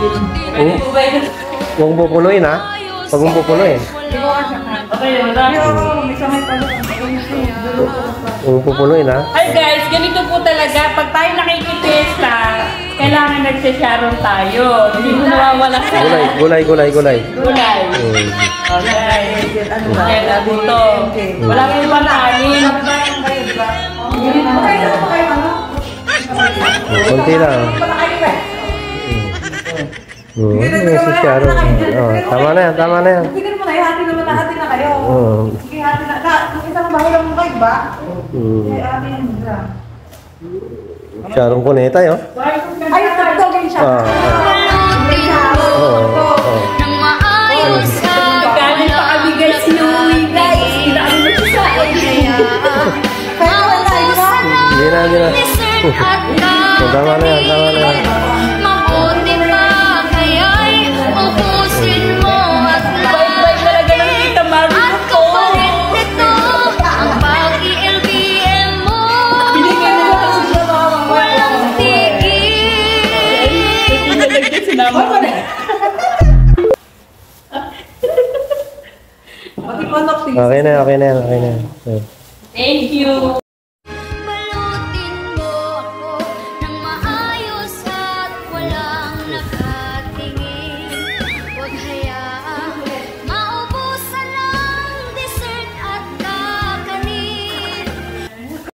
Huwag mong pupunuin ha. Huwag mong pupunuin. Huwag mong pupunuin ha. Ay guys, ganito po talaga. Pag tayo nakikipesta, kailangan nagsasharon tayo. Hindi mo nawawala sa... Gulay. Gulay. Okay. Kaya dito. Wala kang pananin. Kunti lang. Tama na yan. Tingnan mo na, hati na kayo. Sige, hati na. Isang bahay lang mo kayo ba? Hati na. Sharong kuneta yun. Ay, tagtogin siya. Galing pa kami guys, Louie guys. Inaano na siya sa akin. Kaya wala, Hindi na. Tama na yan. Mabuti pa kaya'y ubusin mo at Bye-bye talaga ng Tita Mari at ko. kapalit nito ang pag-i-LBM mo. Binigyan mo kasi siya mga Walang tigil. Pinalagyan sinama ko na. Okay na. Thank you.